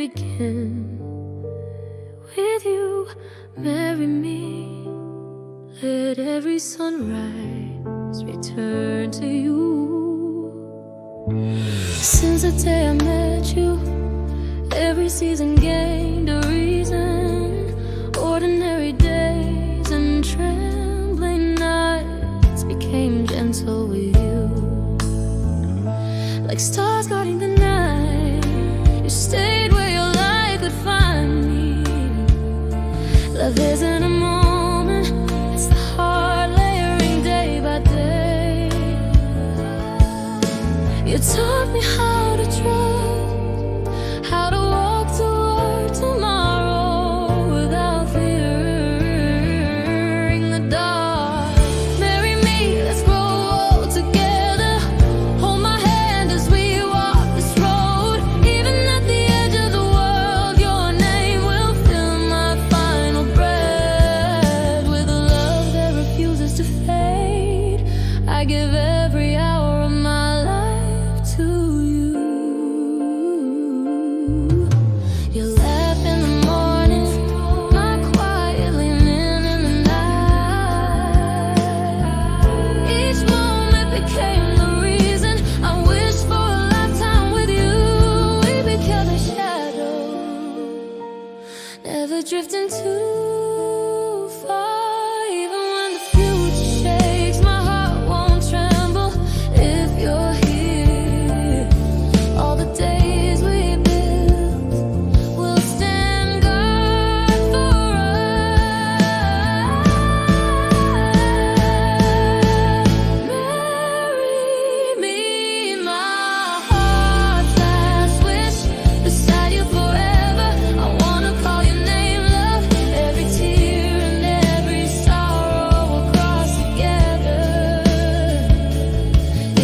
begin. With you, marry me. Let every sunrise return to you. Since the day I met you, every season gained a reason. Ordinary days and trembling nights became gentle with you. Like stars guarding the night, you stayed where your light could find me. Love isn't a moment, it's the heart layering day by day. You taught me how to trust, how to walk toward tomorrow without fearing the dark. Marry me, let's grow old together. Hold my hand as we walk this road. Even at the edge of the world, your name will fill my final breath. With a love that refuses to fade, I give every hour of my life to you. Your laugh in the morning, my quiet leaning in the night. Each moment became the reason I wished for a lifetime with you. We became a shadow, never drifting too far. Even when the future shakes, my heart won't tremble if you're here. All the days we built will stand guard for us. Marry me, my heart's last wish. Beside you forever, I wanna call your name, love. Every tear and every sorrow will cross together.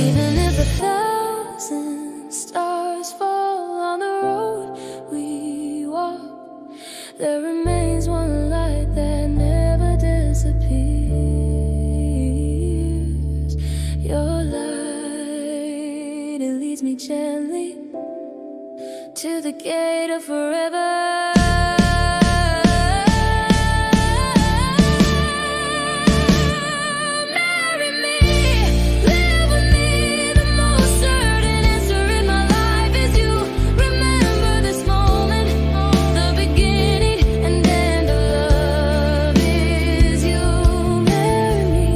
Even if 1,000 stars fall on the road we walk, there remains one light that never disappears. Your light, it leads me gently to the gate of forever. Marry me, live with me. The most certain answer in my life is you. Remember this moment, the beginning and end of love is you. Marry me,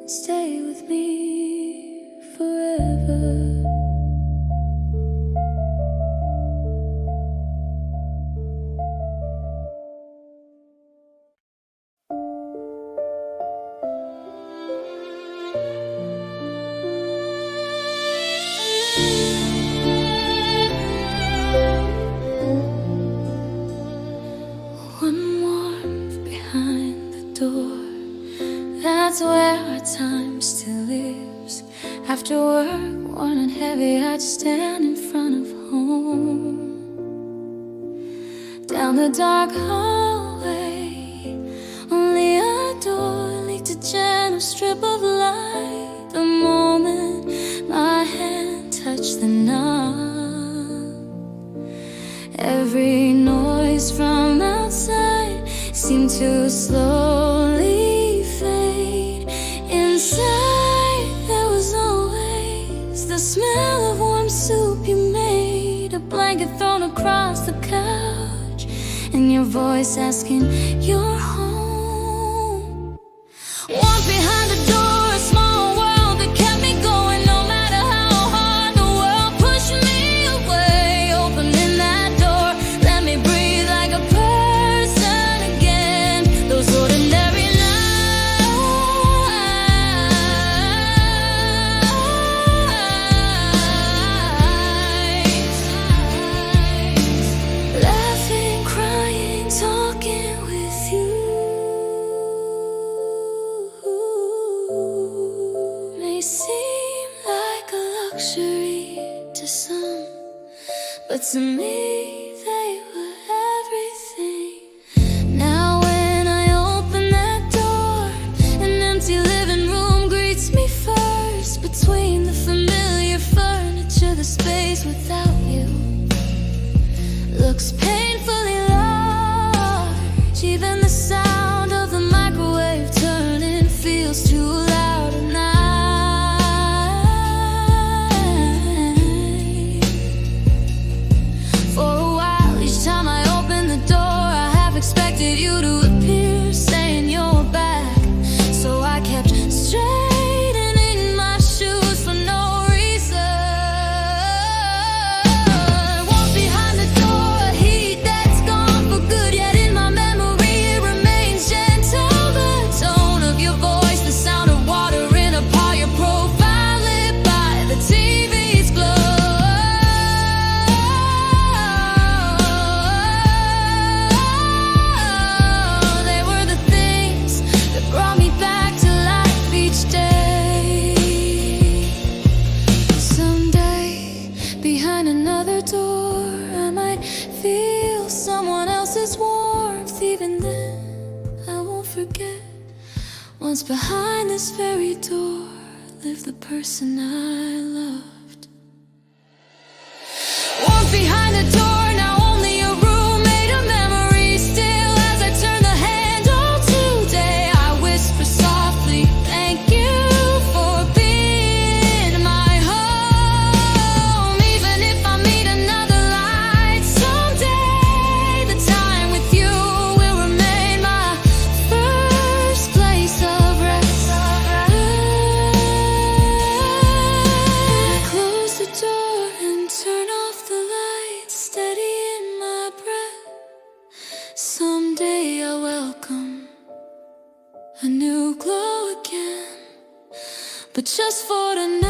stay with me forever. One warmth behind the door, that's where our time still lives. After work, worn and heavy, I'd stand in front of home. Down the dark hallway, only a door leaked a gentle strip of light. The moment my hand touched the knob, every noise from outside seemed to slowly fade. Inside there was always the smell of warm soup you made, a blanket thrown across the couch, and your voice asking, "You're home." Walk behind the door, a small world that kept me going no matter how hard the world pushed me away. Opening that door, let me breathe like a person again. Those ordinary nights, laughing, crying, talking with you. May seem like a luxury to some, but to me they were everything. Now when I open that door, an empty living room greets me first. Between the familiar furniture, the days without you looks painfully large. Even the sound of the microwave turning feels too loud at night. For a while, each time I open the door, I have expected you to appear, saying you're back. So I kept straightening my shoes for no reason. Walk behind the door, a heat that's gone for good, yet in my memory it remains gentle. The tone of your voice, the sound of water in a pot, your profile lit by the TV's glow. They were the things that brought me back to life each day. Someday, behind another door, I might feel someone else's warmth. Even then, I won't forget. Once behind this very door lived the person I loved. Once behind the door, now only a roommate, a memory still. As I turn the handle today, I whisper softly, thank you for being my home. Even if I meet another light someday, the time with you will remain my first place of rest. I close the door and turn off the lights, steady in my breath. Someday I'll welcome a new glow again, but just for tonight,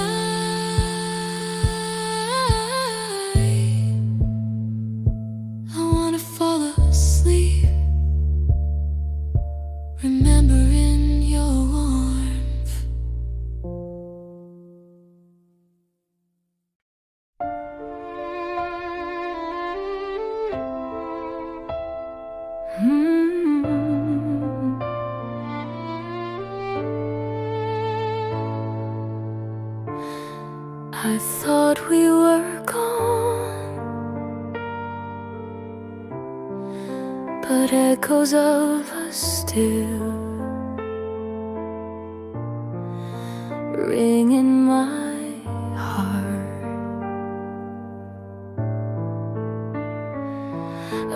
I wanna fall asleep, remembering your warmth. I thought we were gone, but echoes of us still ring in my heart.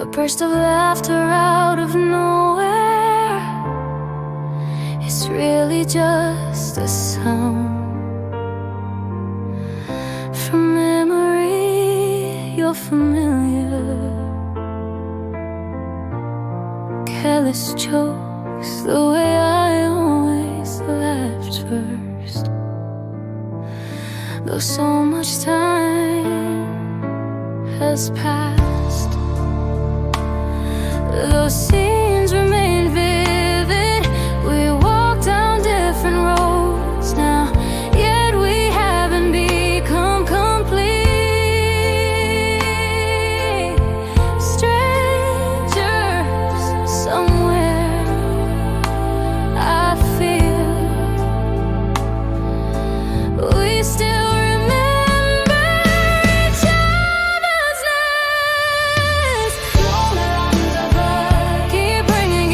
A burst of laughter out of nowhere, it's really just a sound from memory. You're familiar. Careless jokes, the way I always laughed first. Though so much time has passed, those scenes remain vivid. We walk down different roads now, yet we haven't become complete. Strangers somewhere, I feel we still remember each other's names. Roll around the blood, keep bringing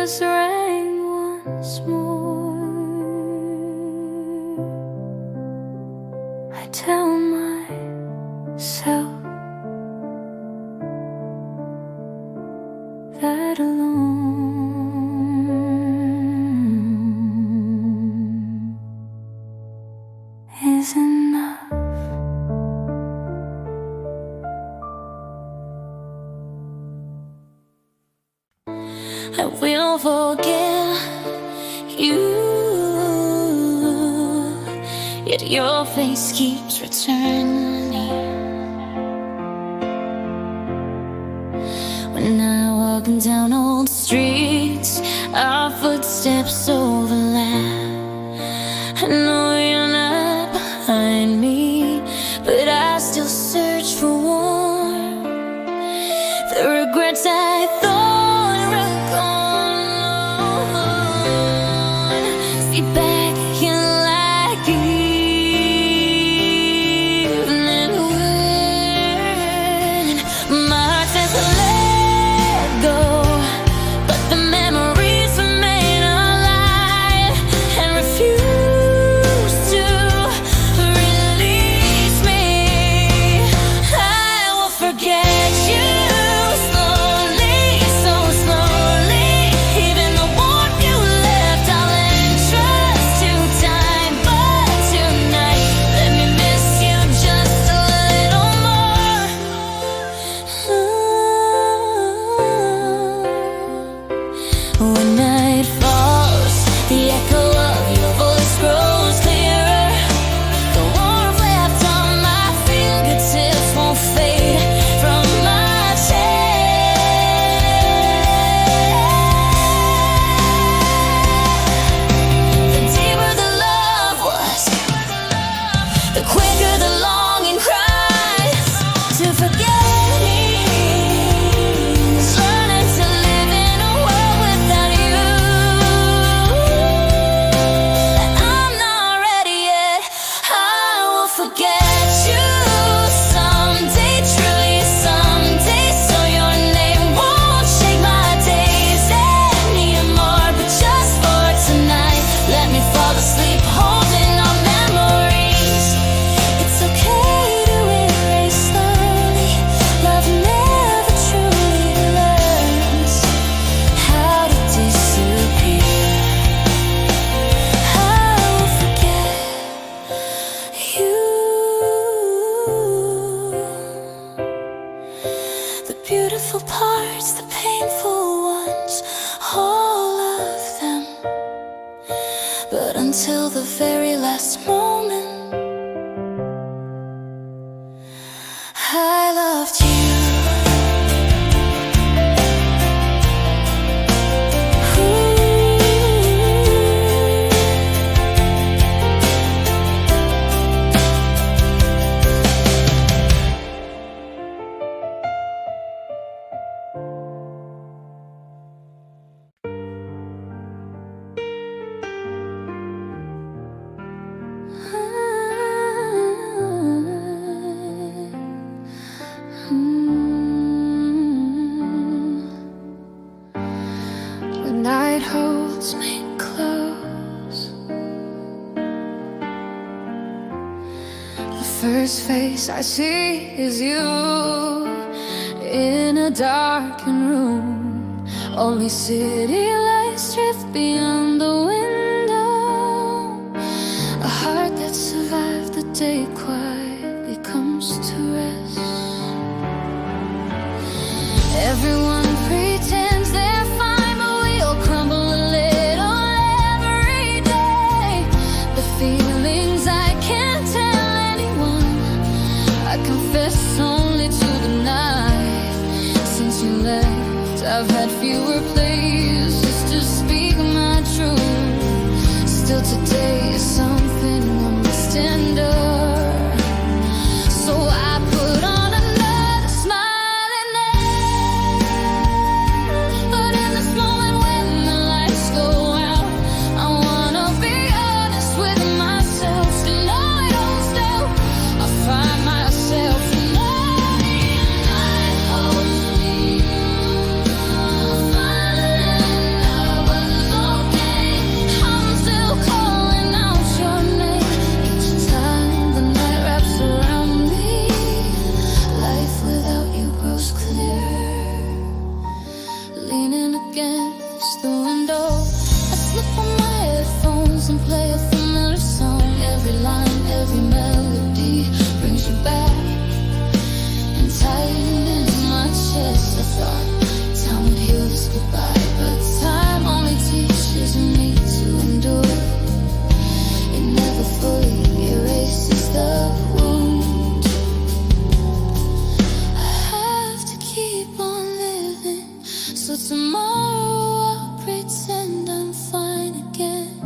tears rain once more. I tell myself that alone is enough. I will forget you, yet your face keeps returning. When I walk down old streets, our footsteps overlap. I know you're not behind me, but I still search for warmth. The regrets I thought were gone, see back in like evening wind. My heart says let go, but the memories remain alive and refuse to release me. I will forget you slowly, so slowly. Even the warmth you left, I'll entrust to time. But tonight, let me miss you just a little more. When night falls, the echo of your voice grows clearer. The warmth left on my fingertips won't fade from my chest. The deeper the love was, the quicker the longing cries to forget me. It's learning to live in a world without you. I'm not ready yet. I will forget you someday, truly someday. So your name won't shake my days anymore. But just for tonight, let me fall asleep holding our memories. It's okay to erase slowly. Love never truly learns how to disappear. I will forget you. The beautiful parts, the painful ones, all of them. But until the very last moment, I loved you. When night holds me close, the first face I see is you in a darkened room. Only city lights drift beyond the window. A heart that survived the day quietly comes to rest. Everyone pretends they're fine, but we all crumble a little every day. The feelings I can't tell anyone, I confess only to the night. Since you left, I've had fewer places to speak my truth. Still today is something I must endure. So I put on another smiling air. But in this moment when the lights go out, I wanna be honest with myself. Still know it all still, I find myself alone. Night holds me. past the window. I slip on my headphones and play a familiar song. Every line, every melody brings you back. And tightened in my chest, I thought time would heal this goodbye. But time only teaches me to endure. It never fully erases the wound. I have to keep on living, so tomorrow I'll pretend I'm fine again.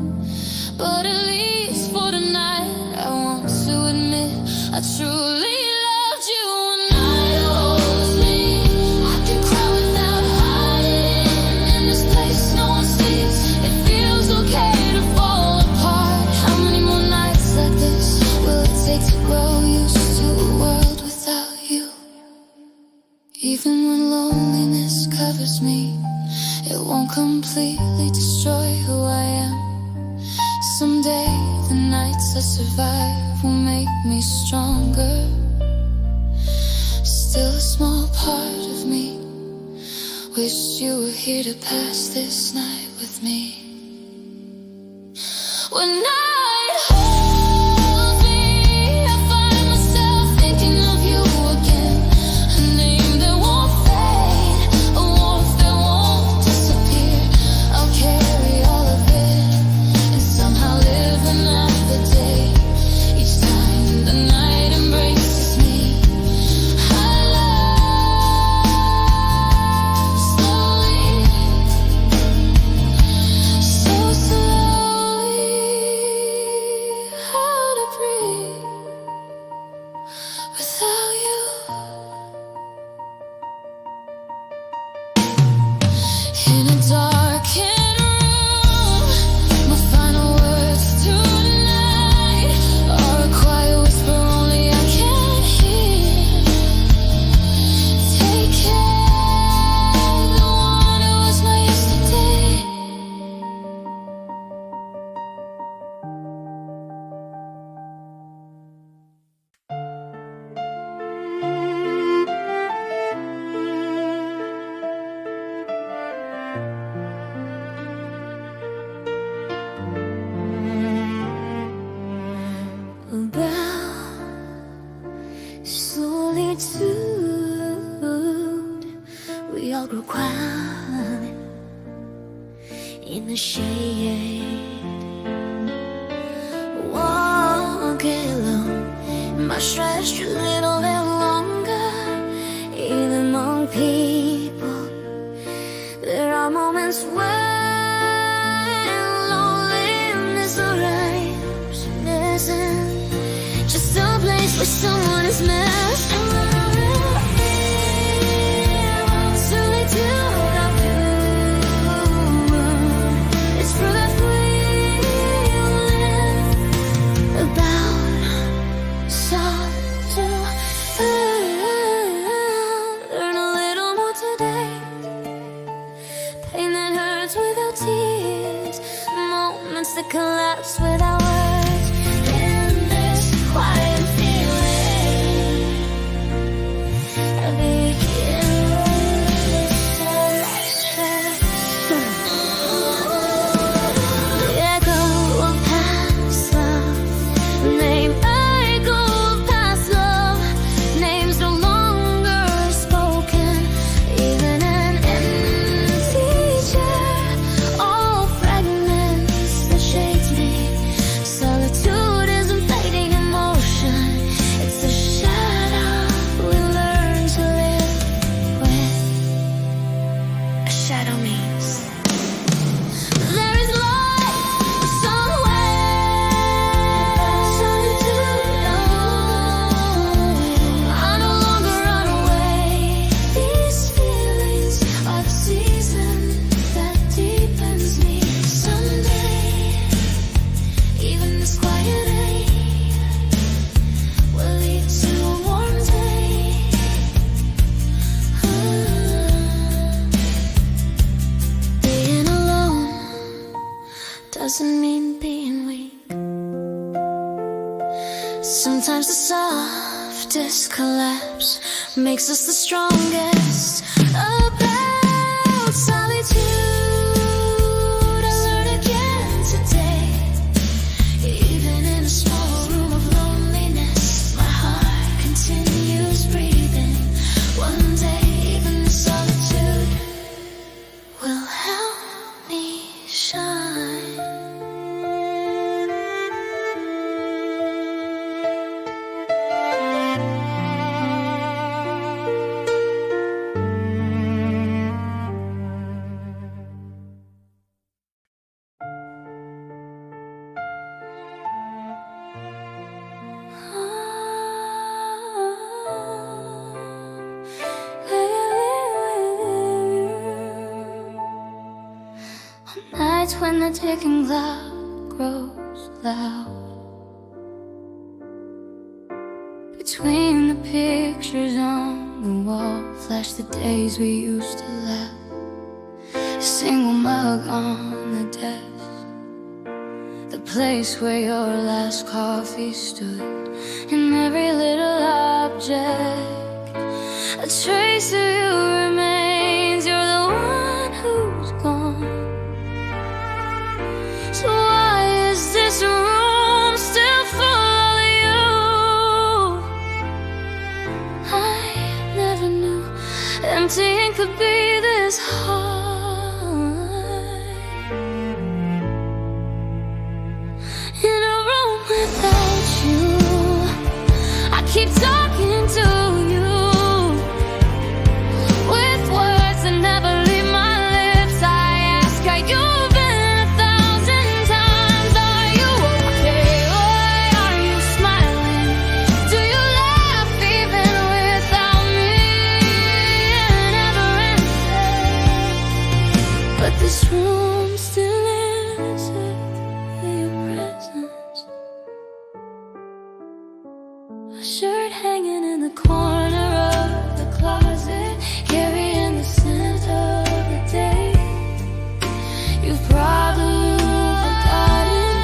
But at least for tonight, I want to admit I truly loved you. And I always mean I can cry without hiding. In this place no one sleeps. It feels okay to fall apart. How many more nights like this will it take to grow used to a world without you? Even when loneliness covers me, it won't completely destroy who I am. Someday the nights I survive will make me stronger. Still a small part of me wished you were here to pass this night with me. When night holds me, I find myself thinking of you again. A name that won't fade, a warmth that won't disappear. I'll carry all of it and somehow live another day. Each time the night embraces me, I love slowly, so slowly. How to breathe without you. In a darkened room, my final words tonight are a quiet whisper only I can hear. Take care, the one who was my yesterday. About solitude, we all grow quiet in the shade. Walk alone, might stretch a little bit longer. Even among people, there are moments when loneliness arrives. Isn't just a place where someone is missed. And when I really feel solitude, I feel it's true that we live. About solitude, learn a little more today. Pain that hurts without tears, moments that collapse without words. In this quiet feeling, I begin the echo of past love, name echo of past love, names no longer spoken. Even an empty chair, all fragments that shaped me. Solitude isn't fading emotion, it's the shadow we learn to live with. A shadow means there is light somewhere. Solitude, I no longer run away. These feelings are the season that deepens me. Someday, even this quiet day will lead to a warm day. Being alone doesn't mean being weak. Sometimes the softest collapse makes us the strongest. About solitude. shine. Nights when the ticking clock grows loud, between the pictures on the wall flash the days we used to laugh. A single mug on the desk, the place where your last coffee stood, and every little object, a trace of you remains. You're the one who's gone. So why is this room still full of you? I never knew emptying could be this hard. In a room without you, I keep talking to you with words that never leave my lips. I ask how you've been 1,000 times. Are you okay? Why are you smiling? Do you laugh even without me? It never ends. But this room still is with your presence. A shirt hanging in the corner of the closet, carrying the scent of the day. You've probably forgotten,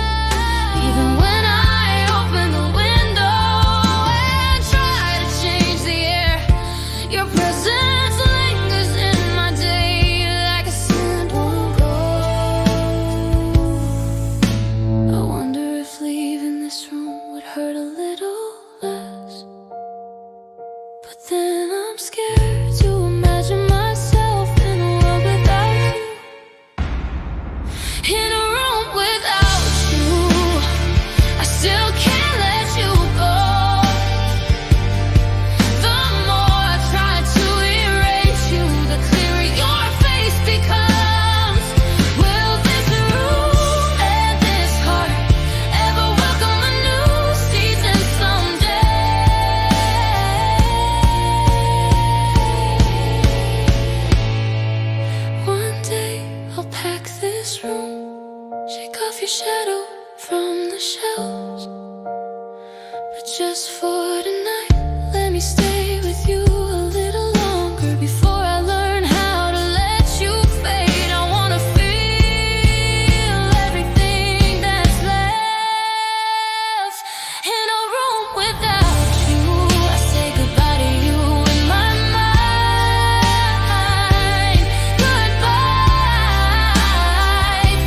even when I open the window and try to change the air. Your presence lingers in my day like a scent won't go. I wonder if leaving this room would hurt a little less. But then I'm scared to imagine myself in a world without you. In a room without you, I still can't let you go. The more I try to erase you, the clearer your face becomes. Will this room and this heart ever welcome a new season someday? One day I'll pack this room, shake off your shadow from the shelves. But just for tonight, let me stay with you a little longer before I learn how to let you fade. I wanna feel everything that's left. In a room without you, I say goodbye to you in my mind. Goodbye,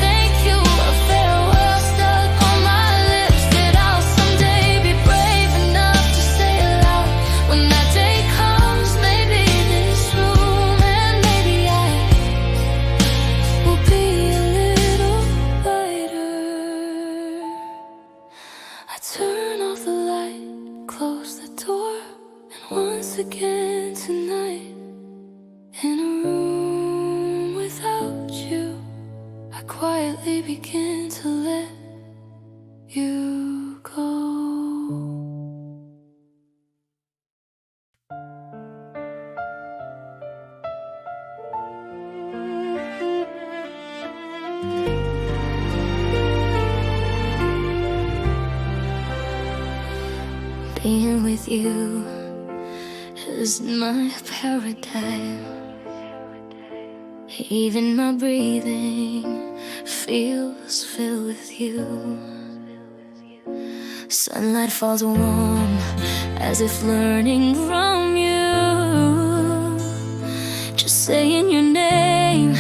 thank you, a farewell stuck on my lips that I'll someday be brave enough to say aloud. When that day comes, maybe this room and maybe I will be a little lighter. I turn off the light, close the door, and once again tonight, in a room without you, I quietly begin to let you go. Being with you is my paradise. Even my breathing feels filled with you. Sunlight falls warm as if learning from you. Just saying your name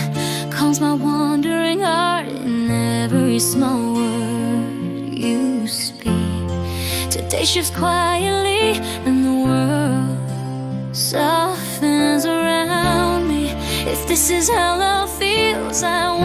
calms my wandering heart in every small word you speak. Today shifts quietly and the world softens around me. If this is how love feels, I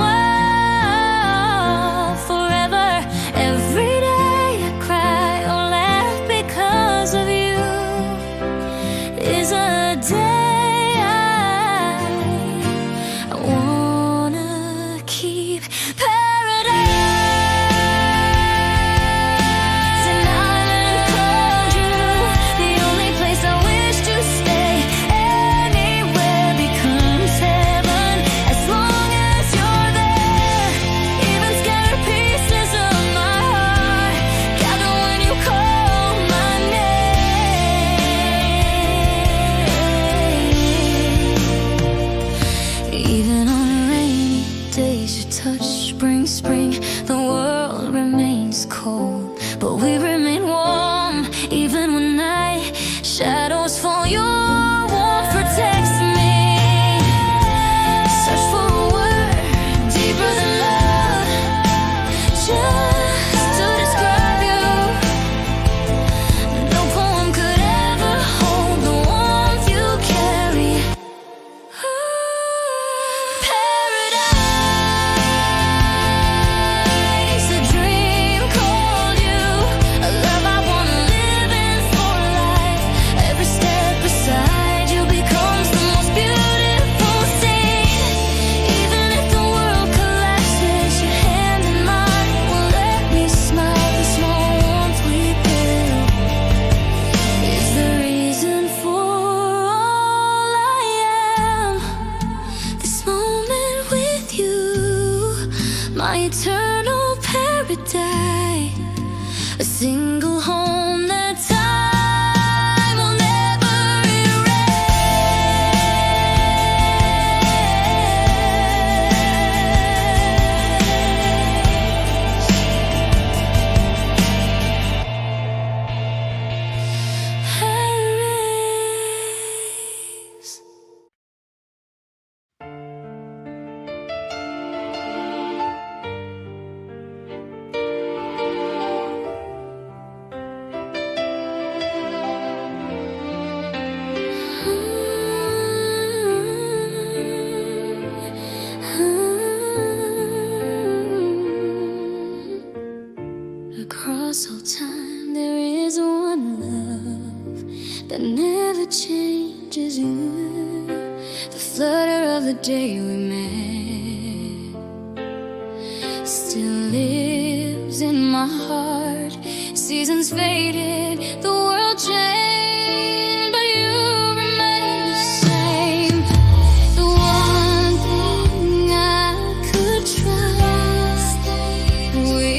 Across all time, there is one love that never changes you. The flutter of the day we met still lives in my heart. Seasons faded, the world changed, but you remain the same. The one thing I could trust. We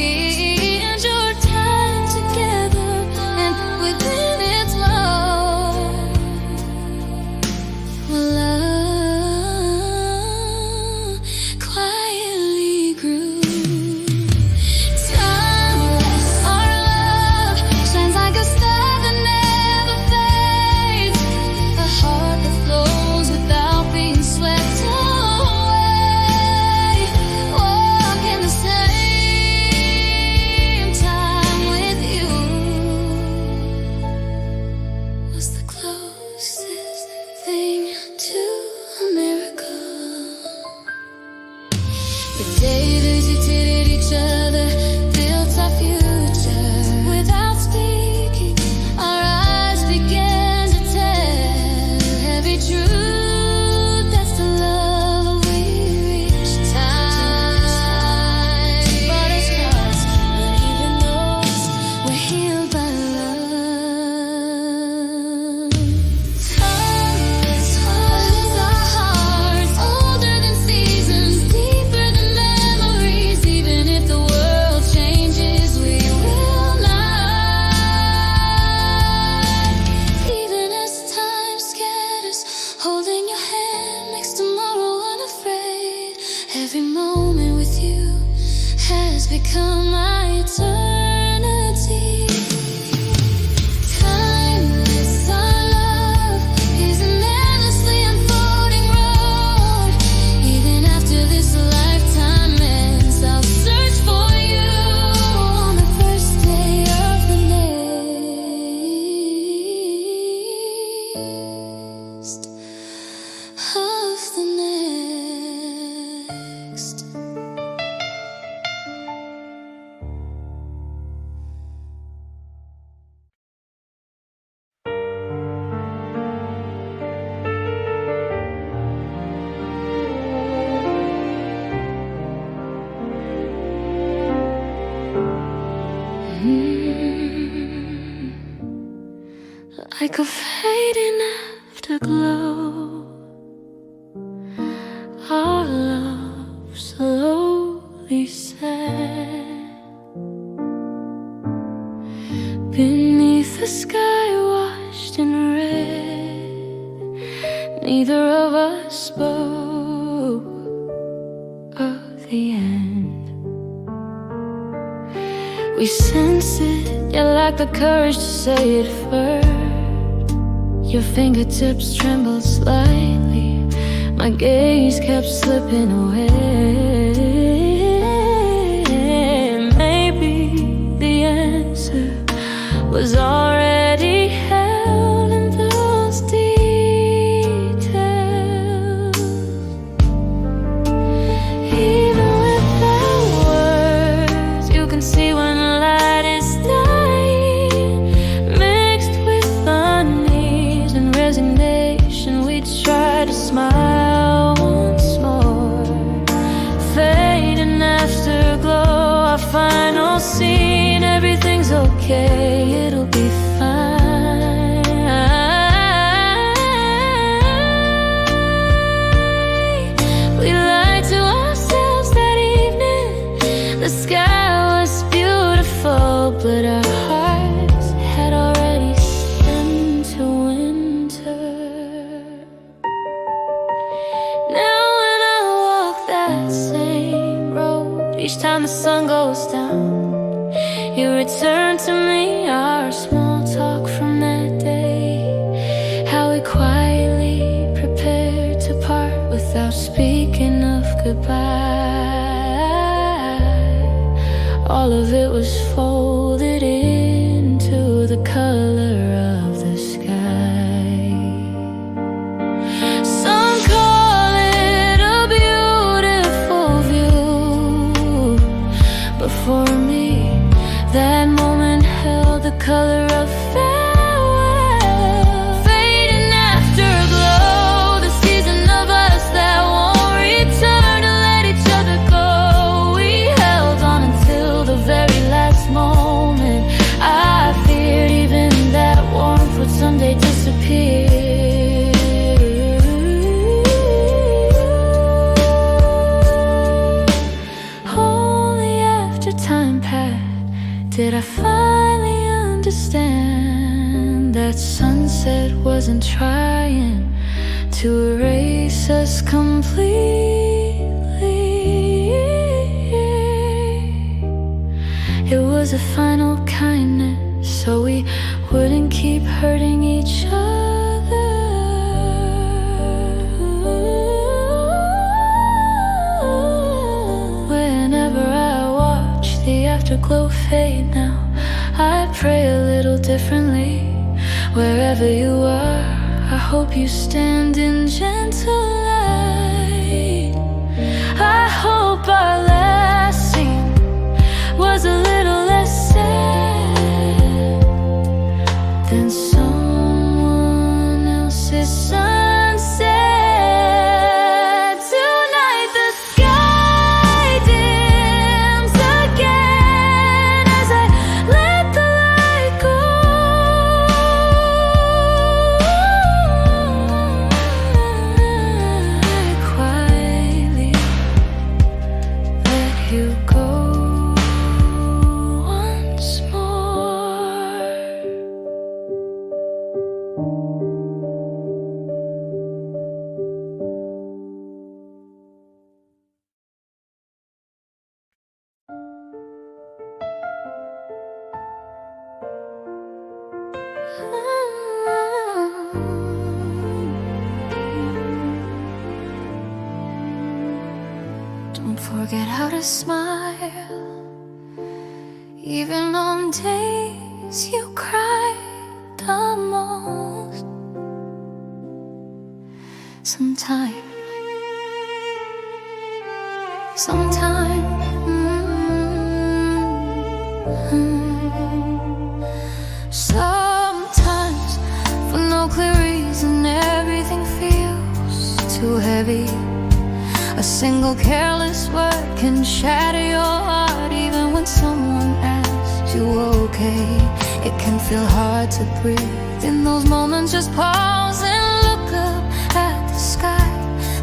become my eternity. Timeless, our love is an endlessly unfolding road. Even after this lifetime ends, I'll search for you on the first day of the next. Of the next. like a fading afterglow. Our love slowly set beneath the sky washed in red. Neither of us spoke of the end. We sense it, yet lack the courage to say it first. Your fingertips trembled slightly, my gaze kept slipping away. Maybe the answer was already held in those details. Even without words, you can see when the light is dying, mixed with unease and resignation. We try to smile once more. Fading afterglow, our final scene. Everything's okay, it'll be fine. We lied to ourselves that evening. The sky was beautiful, but our hearts had already sent to winter. Now when I walk that same road, each time the sun goes down, you return to me our small talk from that day. How we quietly prepared to part without speaking of goodbye. All of it was folded into the color of the sky. Some call it a beautiful view, but for me, that moment held the color of farewell. Fading afterglow, the season of us that won't return to let each other go. We held on until the very last moment. I feared even that warmth would someday disappear. Only after time passed did I finally understand that sunset wasn't trying to erase us completely. It was a final kindness, so we wouldn't keep hurting each other. Whenever I watch the afterglow fade now, I pray a little differently. Wherever you are, I hope you stand in gentle light. I hope our last scene was a little less sad than someone else's sunset. Tonight the sky dims again as I let the light go. I quietly let you go once more. Don't forget how to smile, even on days you cry the most. Sometimes for no clear reason, everything feels too heavy. A single careless word can shatter your heart. Even when someone asks you okay, it can feel hard to breathe. In those moments, just pause and look up at the sky.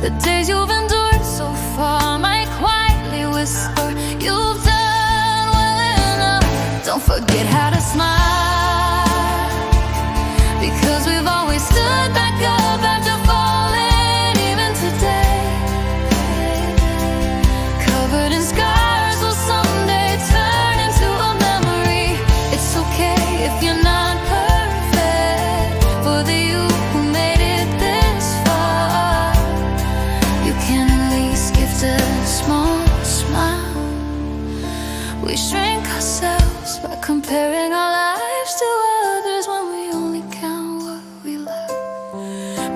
The days you've endured so far might quietly whisper, you've done well enough. Don't forget how to smile, because we've always stood back up after falling. Even today, covered in scars, will someday turn into a memory. It's okay if you're not perfect. For the you who made it this far, you can at least gift a small smile. We shrink ourselves by comparing our lives to others when we only count what we lack.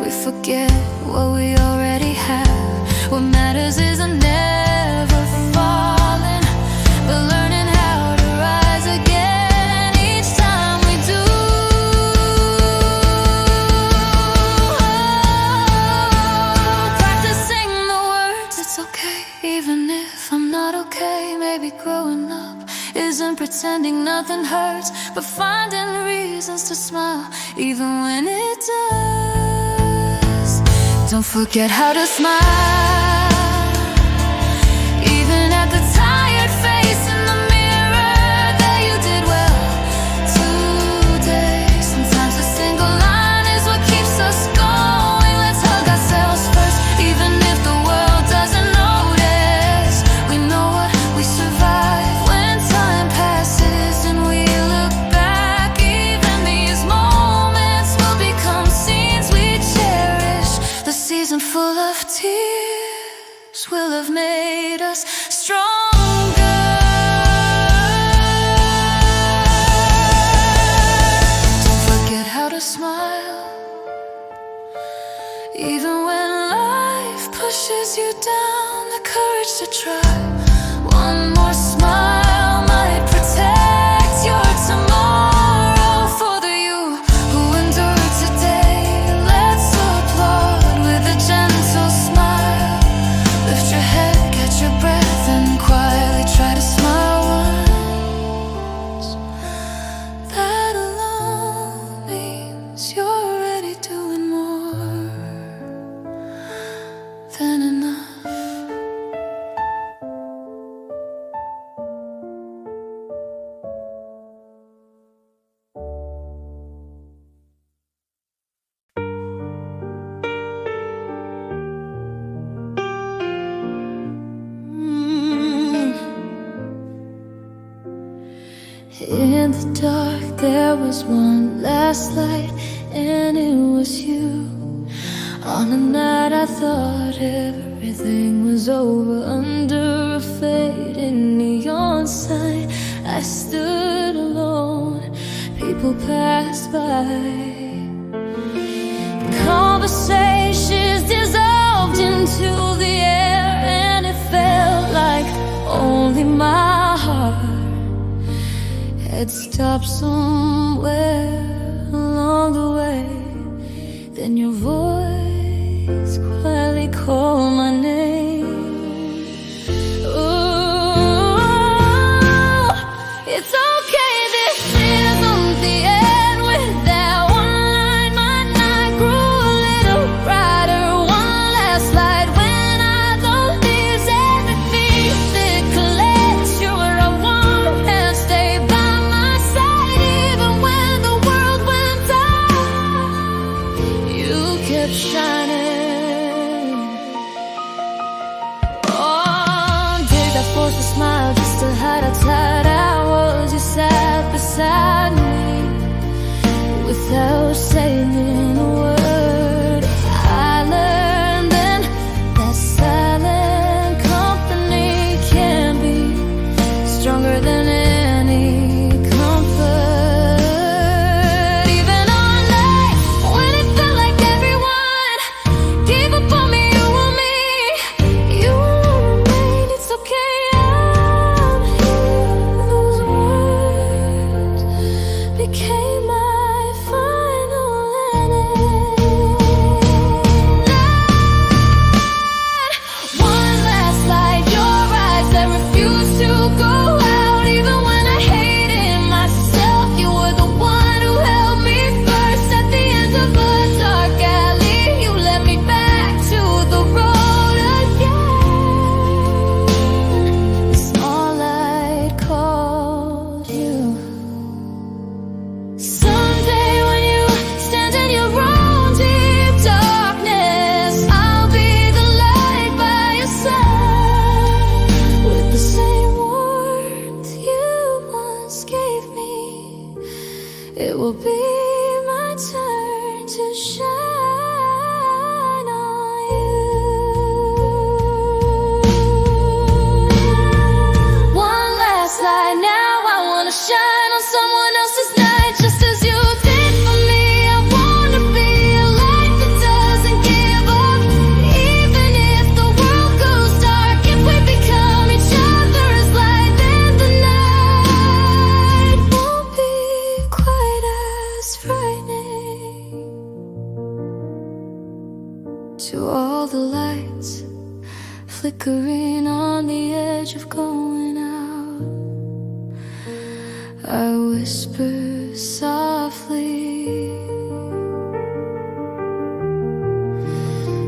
We forget what we already have. What matters isn't never falling, but learning how to rise again each time we do. Practicing the words, it's okay even if I'm not okay. Maybe growing up isn't pretending nothing hurts, but finding reasons to smile even when it does. Don't forget how to smile, even at the tired face in the mirror, that you did well today. Sometimes a single line is what keeps us going. Let's hug ourselves first, even if the world doesn't notice. We know what we survive when time passes and we look back. Even these moments will become scenes we cherish. The season full of tears will have made us stronger. Don't forget how to smile, even when life pushes you down. The courage to try one more smile might protect your tomorrow. For the you who endured today, let's applaud with a gentle smile. Lift your head, catch your breath, and quietly try to smile once. That alone means you're already doing more than enough. In the dark, there was one last light, and it was you. On a night I thought everything was over, under a fading neon sign, I stood alone. People passed by. Conversations dissolved into the air, and it felt like only my heart had stopped somewhere along the way. Then your voice quietly called my name. Oh, it's okay, this isn't the end. With that one line, my night grew a little brighter. One last light when I thought leaves everything thicker. Let you where I want and stay by my side, even when the world went dark. You kept shining. On days I forced a smile just to hide how tired I was. You sat beside me without saying a word. I learned then that silent company can be stronger than any comfort. Even on nights when it felt like everyone gave up on me, you and me, you remain. It's okay, I'm here. Those words became my final it will be my turn to shine on you. One last light, now I wanna shine on someone else's night, just as you did for me. I wanna be a light that doesn't give up, even if the world goes dark. If we become each other's light, then the night won't be quite as frightening. To all the lights flickering on the edge of going out, I whisper softly,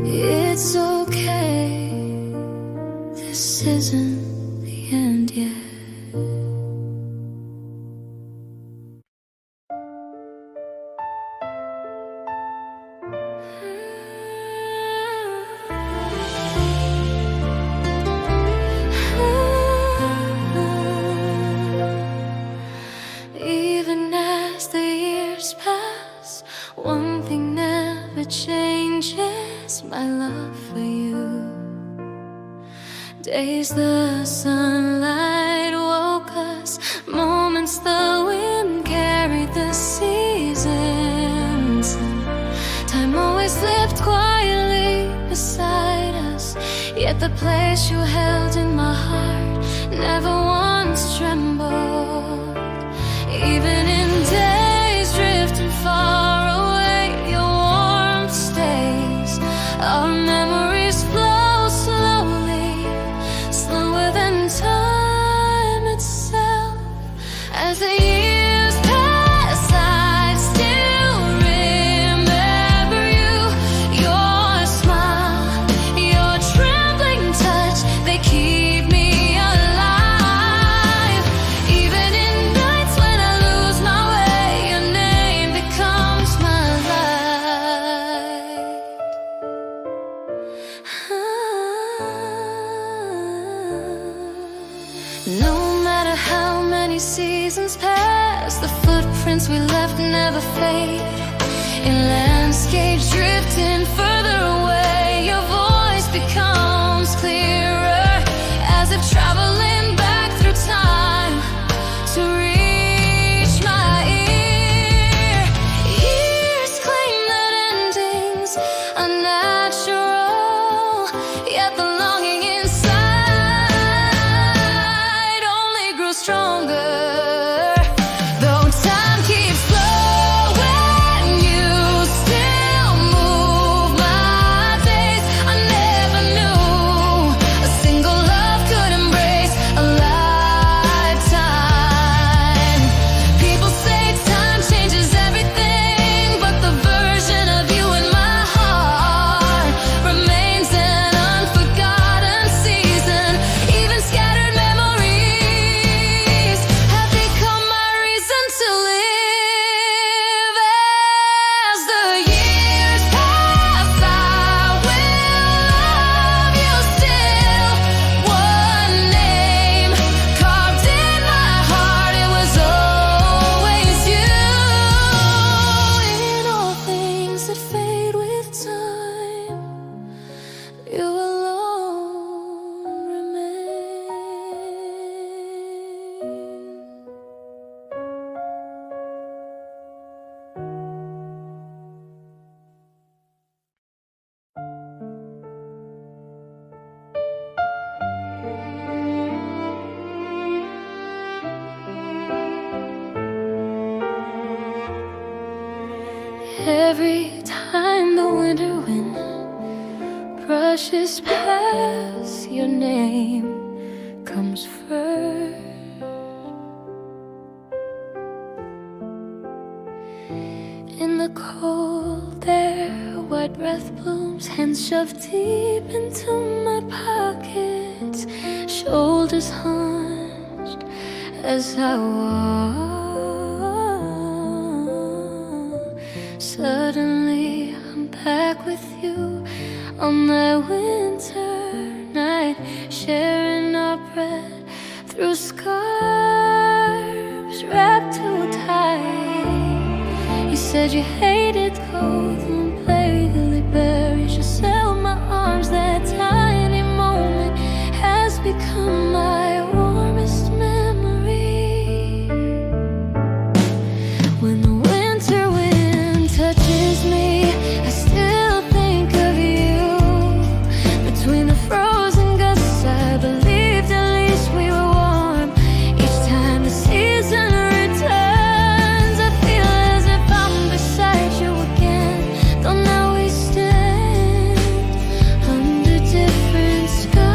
it's okay, this isn't the end yet. Even as the years pass, one thing never changes, my love for you. Days the sunlight woke us, moments the wind carried the seasons. Time always slipped quietly beside us, yet the place you held in my heart never once trembled. Even in days drifting far away, your warmth stays. Our memories flow slowly, slower than time itself. As the years pass, I still remember you. Your smile, your trembling touch, they keep me alive. Even in nights when I lose my way, your name becomes my light. No matter how many seasons pass, the footprints we left never fade. In landscapes drifting further away, your voice becomes clearer, as if traveling back through time to reach my ear. Years claim that endings are natural, yet the longing inside only grows stronger. Though time keeps flowing, you still move my days. I never knew a single love could embrace a lifetime. People say time changes everything, but the version of you in my heart remains an unforgotten season. Even scattered memories have become my reason to live. As the years pass, I will love you still. One name carved in my heart, it was always you. In all things that fade with time, you alone remain. Every time the winter wind brushes past, your name comes first. In the cold air, white breath blooms, hands shoved deep into my pockets, shoulders hunched as I walk. Suddenly I'm back with you on that winter night, sharing our breath through scarves wrapped too tight. said you hated cold and playfully buried yourself in my arms. That tiny moment has become my warmest memory. When the winter wind touches me, I still think of you. Between the frozen gusts, I believed at least we were warm. Each time the season returns, I feel as if I'm beside you again. Though now we stand under different skies.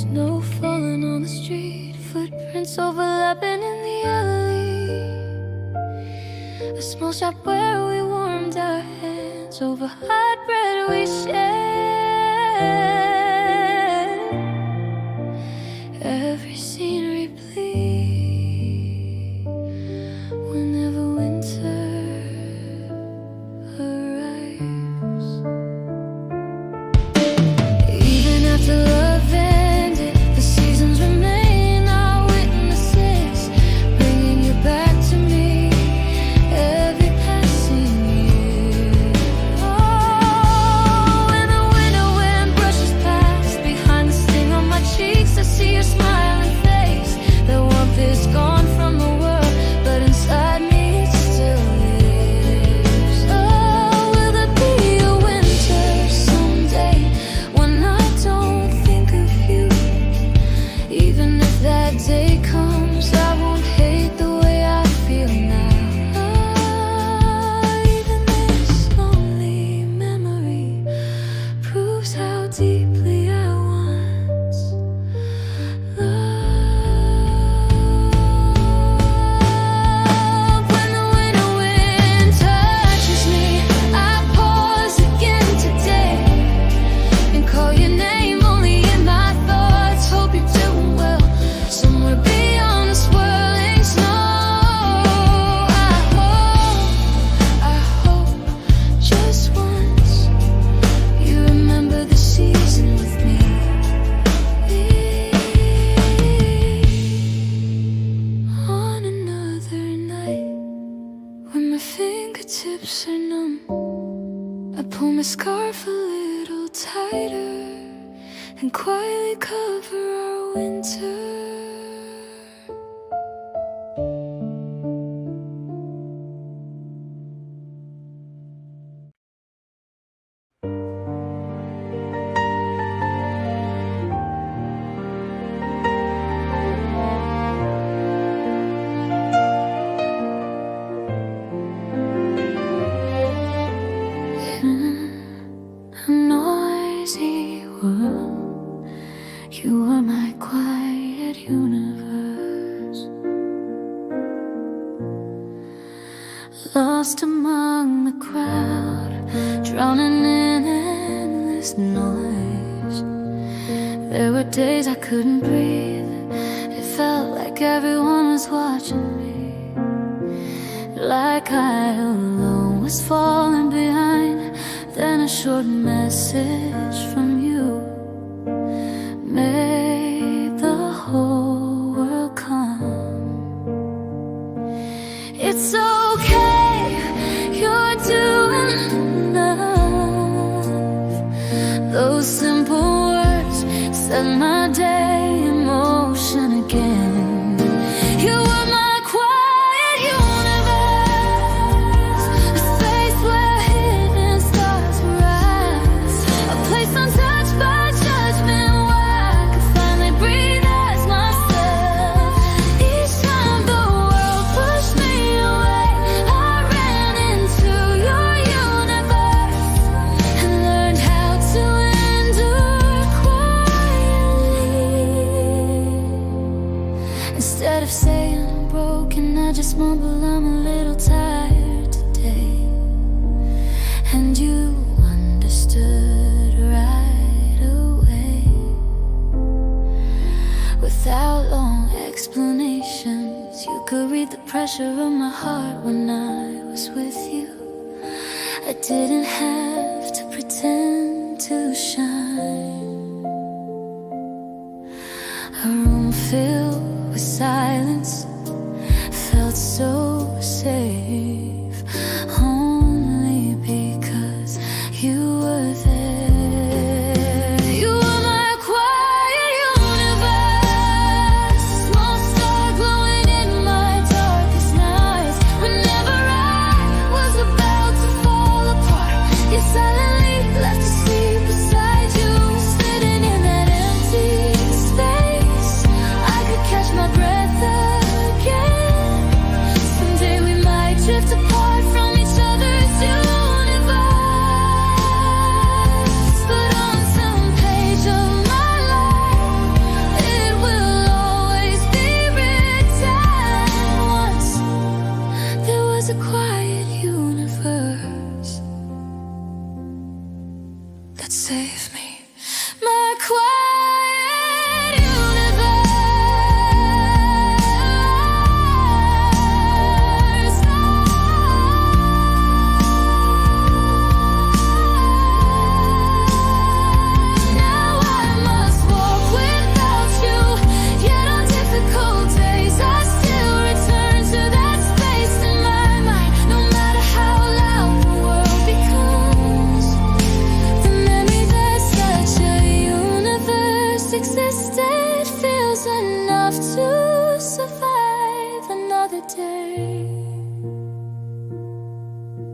Snow falling on the street, footprints overlapping in the alley. A small shop where we warmed our hands over hot bread we shared. Every scene replete whenever winter arrives. Even after love ended, the seasons remain our witnesses, bringing you back to me every passing year. Oh, when the winter wind brushes past, behind the sting on my cheeks, I see your smiling face. The warmth is gone from the world, but inside me it still lives. Oh, will there be a winter someday when I don't think of you? Even if that day comes, I won't hate the way I feel now. Even this lonely memory proves how deeply I once loved. When the winter wind touches me, I pause again today and call your name only in my thoughts. Hope you're doing well somewhere beyond the swirling snow. I hope just once you remember the season with me. On another night, when my fingertips are numb, I pull my scarf a little tighter and quietly cover our winter. A noisy world, you are my quiet universe. Lost among the crowd, drowning in endless noise. There were days I couldn't breathe. It felt like everyone was watching me, like I alone was falling behind. Then a short message from you made the whole world calm. It's okay, you're doing enough. Those simple words set my day in motion again. You were my quiet universe, a space where hidden stars rise, a place untouched by judgment, where I could finally breathe as myself. Each time the world pushed me away, I ran into your universe and learned how to endure quietly. Instead of saying I'm broken, I just mumble I'm a little tired today. And you understood right away, without long explanations. You could read the pressure of my heart when I was with you. I didn't have to pretend to shine. A room filled with quiet universe. Now I must walk without you, yet on difficult days I still return to that space in my mind. No matter how loud the world becomes, the memory that such a universe existed feels enough to survive another day.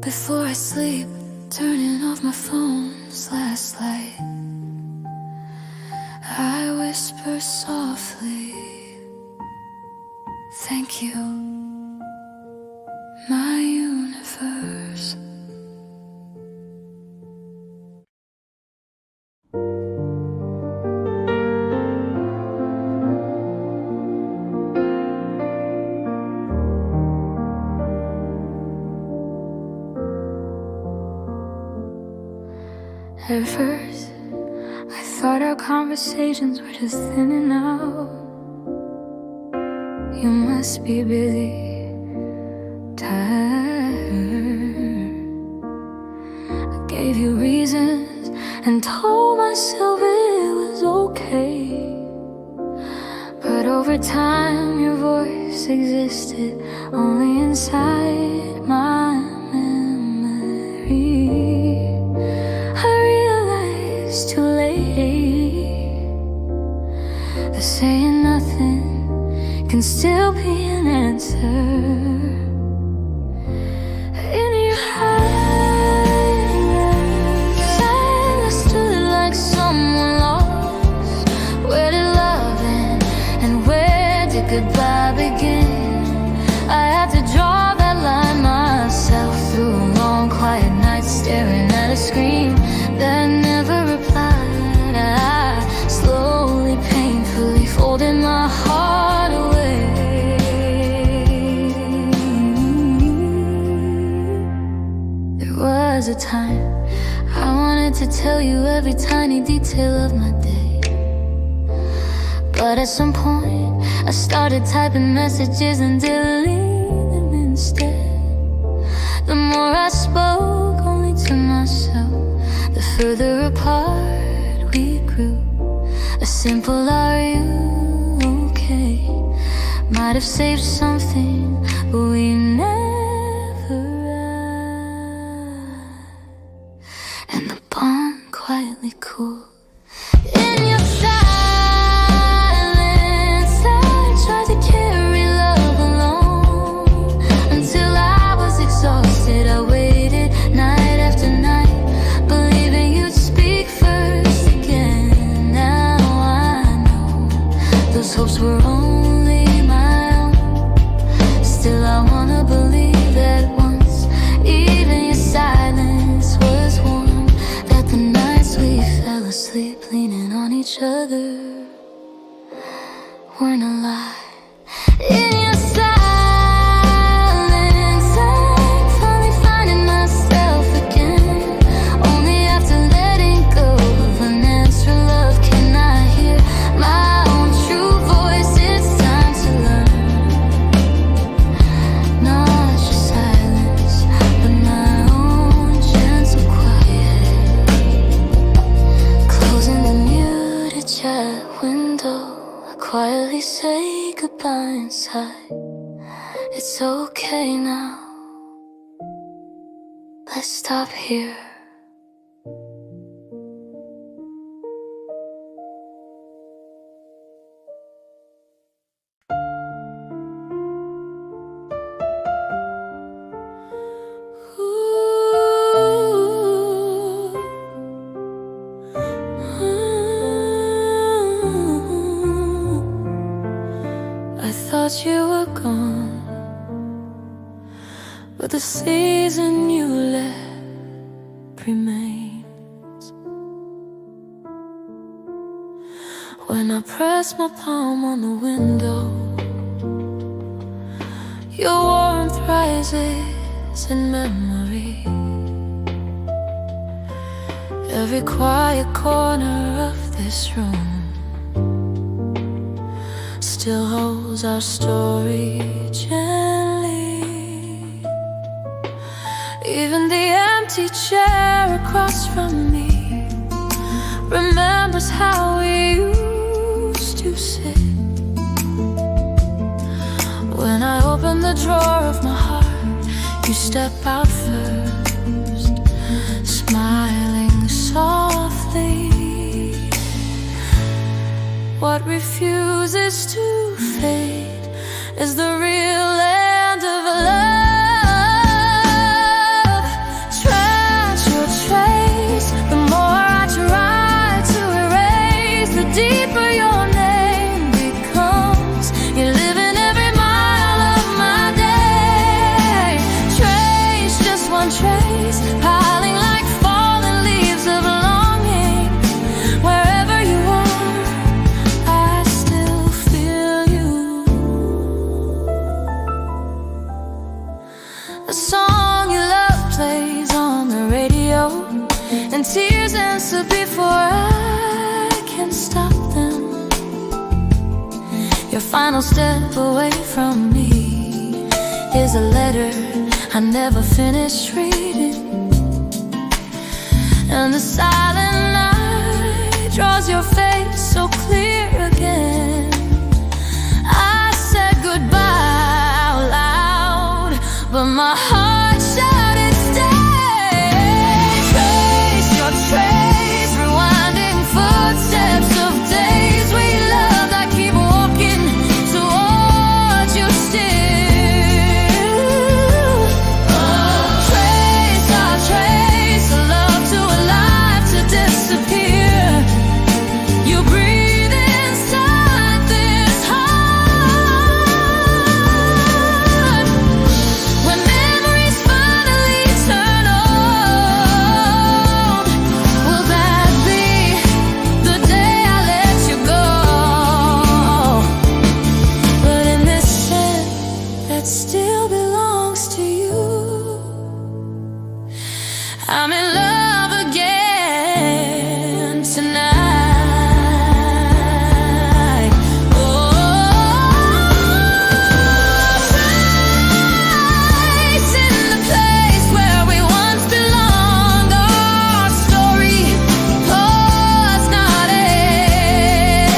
Before I sleep, turning off my phone's last light, I whisper softly, thank you, my universe. At first, I thought our conversations were just thinning out. You must be busy, tired. I gave you reasons and told myself it was okay. But over time, your voice existed only inside my memory. Too late, the saying nothing can still be an answer. In your eyes, I stood like someone lost. Where did love end and where did goodbye begin? I had to draw that line myself through a long quiet night, staring at a screen that never replied. I slowly, painfully folded my heart away. There was a time I wanted to tell you every tiny detail of my day, but at some point I started typing messages and deleting them instead. The more I spoke only to myself, the further apart we grew. A simple "Are you okay?" might have saved something, but we never asked. And the bond quietly cooled. In your silence, I tried to carry love alone until I was exhausted. I waited night after night, believing you'd speak first again. Now I know those hopes were only my own. Still I wanna believe that once even your silence was warm, that the nights we fell asleep leaning on each other weren't a lie. In your silence, I'm finally finding myself again. Only after letting go of unanswered love can I hear my own true voice. It's time to learn not just silence, but my own gentle quiet. Closing the muted chat window, I quietly say goodbye inside. It's okay now, let's stop here. I thought you were gone, but the season you left remains. When I press my palm on the window, your warmth rises in memory. Every quiet corner of this room still holds our story gently. Even the empty chair across from me remembers how we used to sit. When I open the drawer of my heart, you step out first, smiling softly. What refuses to fade is the real land of love. Trace your trace. The more I try to erase, the deeper your name becomes. You live in every mile of my day. Trace, just one trace, piling like fallen leaves of longing. Wherever you are, I still feel you. A song you love plays on the radio, and tears answer before I can stop them. Your final step away from me is a letter I never finished reading, and the silent night draws your face so clear again. I said goodbye out loud, but my heart shouted stay. Trace your trace, rewinding footsteps of days we loved. I keep walking towards you still. Trace our trace, a love too alive to disappear. You breathe inside this heart. When memories finally turn old, will that be the day I let you go? But in this scent that still belongs to you, I'm in love again tonight. Oh, trace in the place where we once belonged. Our story was not end.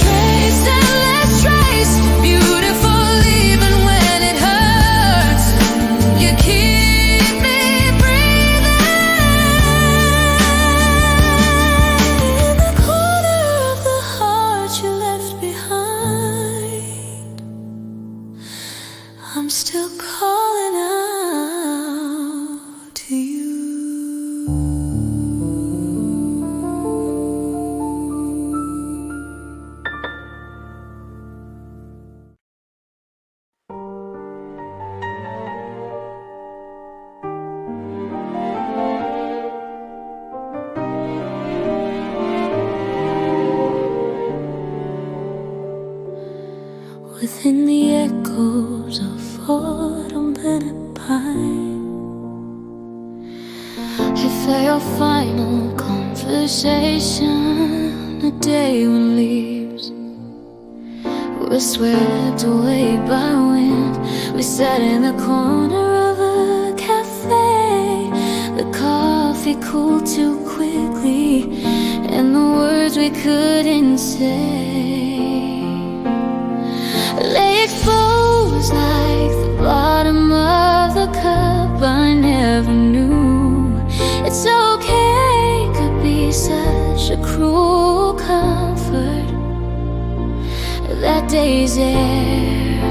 Trace and let's trace, beautiful even when it hurts. You keep me breathing. In the corner of the heart you left behind, I'm still calling out to you. Within the echoes of autumn and pine, if your final conversation, a day when leaves were swept away by wind. We sat in the corner of a cafe, the coffee cooled too quickly, and the words we couldn't say lay exposed like the bottom of the cup I never knew. It's okay, could be such a cruel comfort. That day's air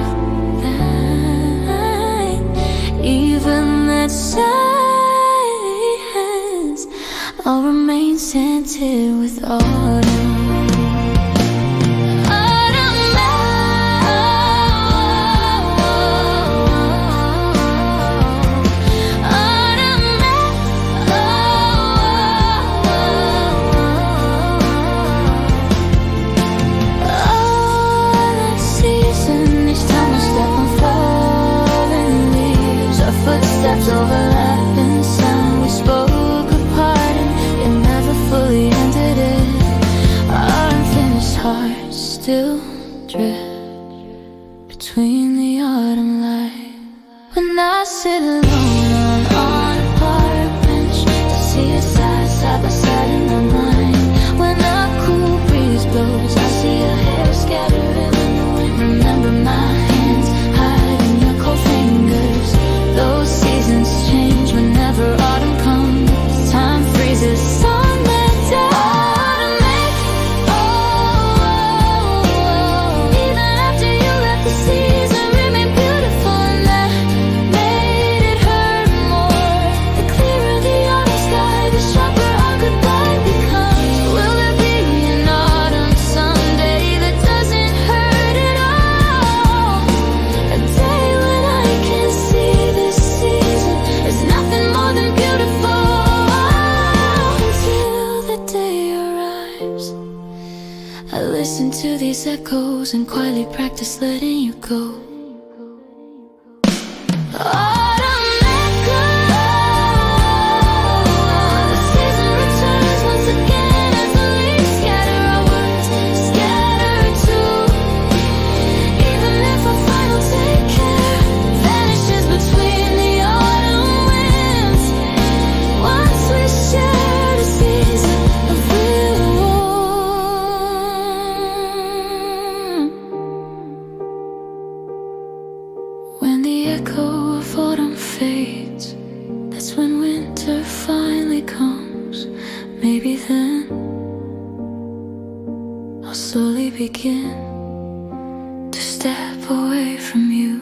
fine, even that silence, I'll remain scented with autumn. Footsteps overlapping, sound we spoke still drift between the autumn light. When I sit alone on a park bench to see us side by side in my mind. When a cool breeze blows, I see your hair scattering in the wind. Remember my hands hiding your cold fingers. Those seasons change whenever autumn comes. Time freezes on the day. Listen to these echoes and quietly practice letting you go. Autumn echo, the season returns once again as the leaves scatter. Our words scatter too. Even if our final take care vanishes between the autumn winds, once we shared a season of real warmth. When the echo of autumn fades, that's when winter finally comes. Maybe then I'll slowly begin to step away from you.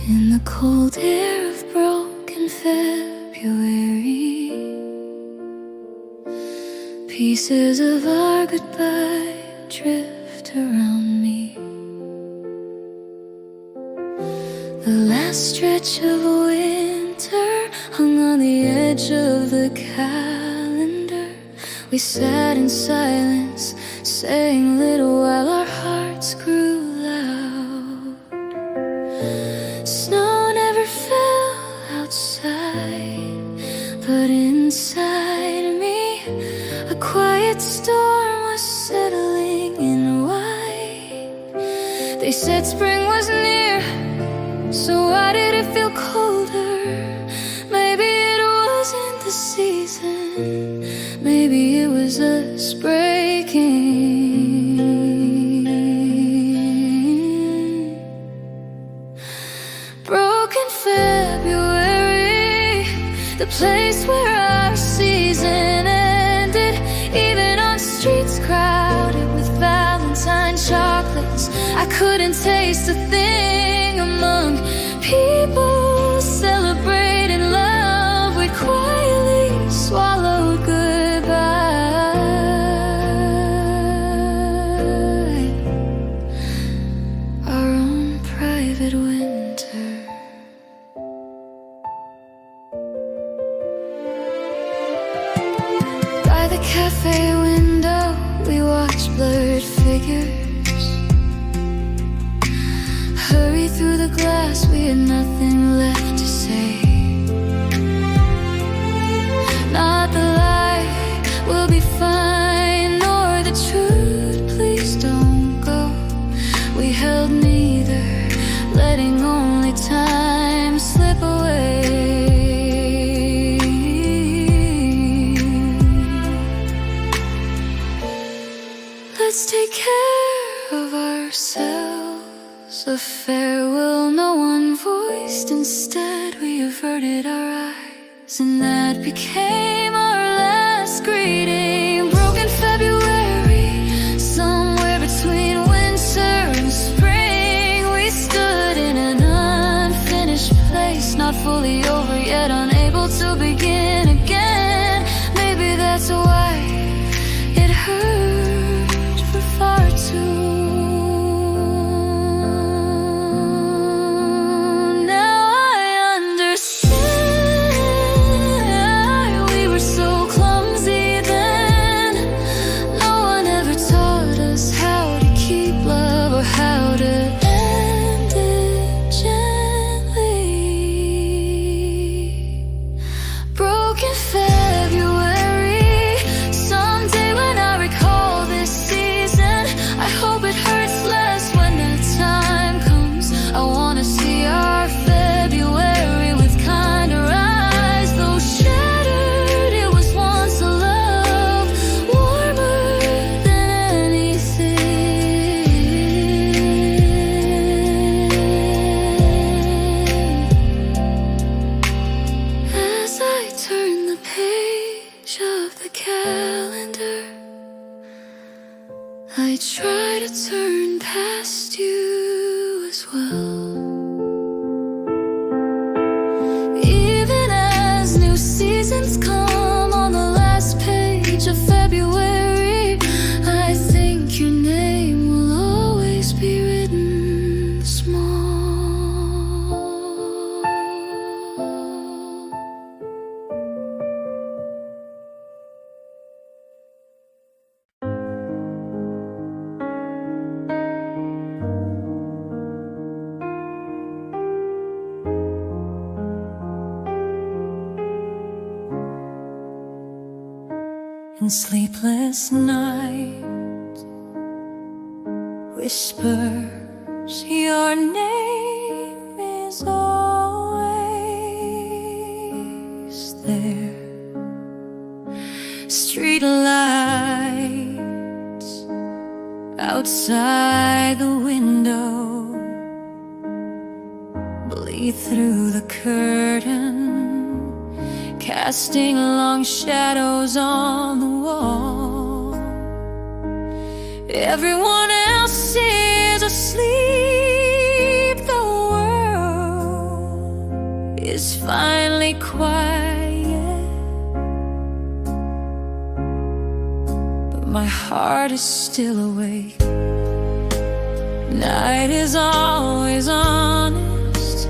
In the cold air of broken February, pieces of our goodbye drift around me. The last stretch of winter hung on the edge of the calendar. We sat in silence, saying little while our hearts grew loud. Snow never fell outside, but inside me a quiet storm was settling in white. They said spring was near, so why did it feel colder? Maybe it wasn't the season, maybe it was us breaking. Broken February, the place where our season ended. Even on streets crowded with Valentine chocolates, I couldn't taste a thing among people celebrating love. We quietly swallowed goodbye. Our own private winter. By the cafe window, we watched blurred figures hurry through the glass. We had nothing left to say. Not the lie, we'll be fine, nor the truth, please don't go. We held neither, letting only time slip away. Let's take care of ourselves. A farewell no one voiced. Instead we averted our eyes, and that became our last greeting. Broken February, somewhere between winter and spring. We stood in an unfinished place, not fully over yet, unable to begin again. Maybe that's why it hurt for far too I try to turn past you as well. Even as new seasons come on the last page of February, I think your name will always be written small. In sleepless night, whispers your name is always there. Street lights outside the window bleed through the curtain, casting long shadows on the wall. Everyone else is asleep, the world is finally quiet, but my heart is still awake. Night is always honest,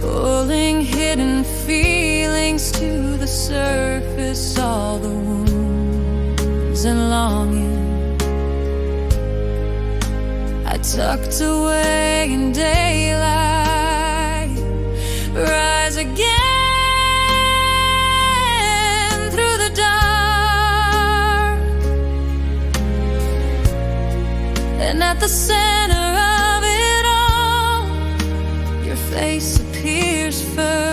pulling hidden feelings to the surface, all the wounds and longing I tucked away in daylight rise again through the dark, and at the center of it all, your face appears first.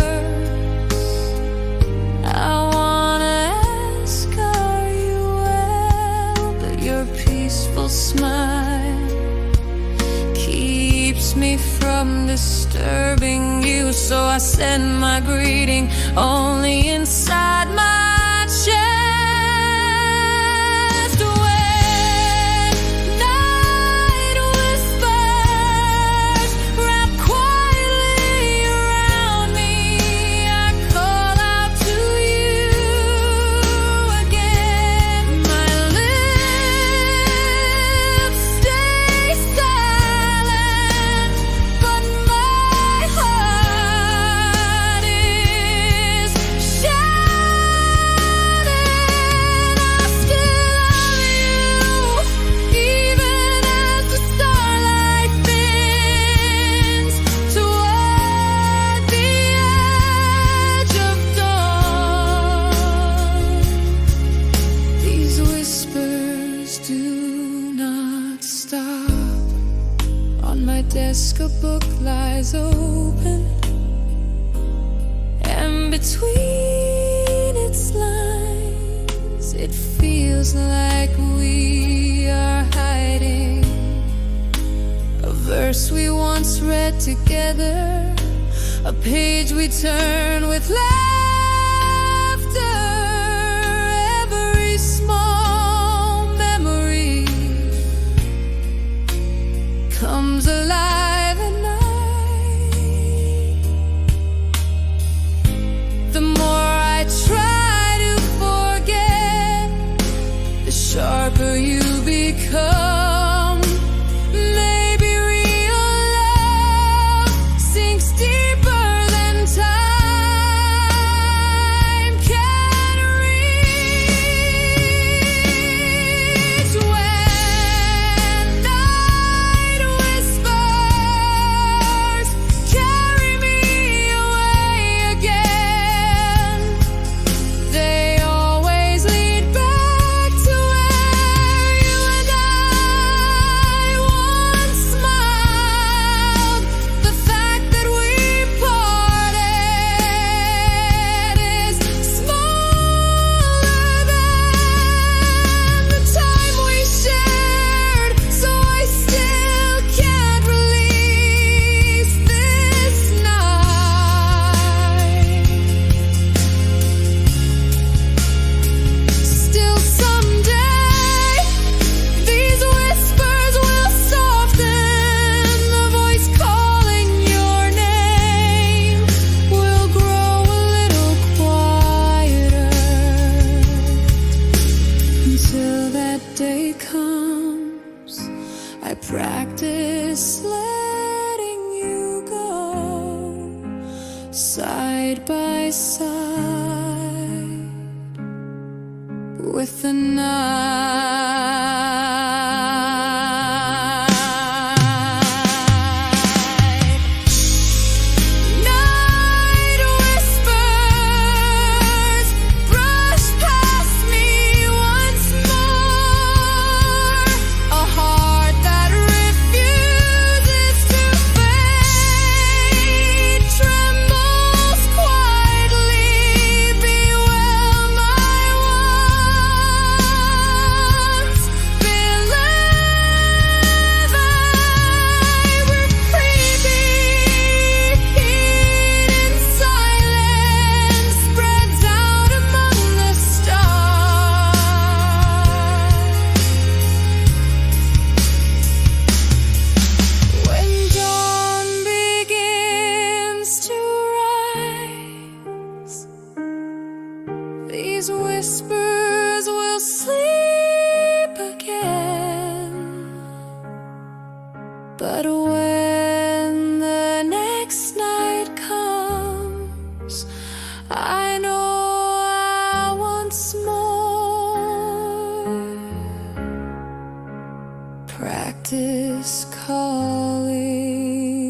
Smile keeps me from disturbing you, so I send my greeting only inside my chest. When night whispers wrap quietly around me, I call out to you again. My lips stay silent, but my heart is shouting. I still love you, even as the starlight bends toward the edge of dawn. These whispers do not stop. On my desk a book lies open, and between its lines it feels like we are hiding a verse we once read together, a page we turn with laughter. Every small memory comes alive at night. The more I try to forget, the sharper you become. Maybe real love sinks deeper than time can reach. When night whispers carry me away again, they always lead back to where you and I that day comes, I practice letting you go side by side with the night. These whispers will sleep again, but when the next night comes, I know I once more practice calling.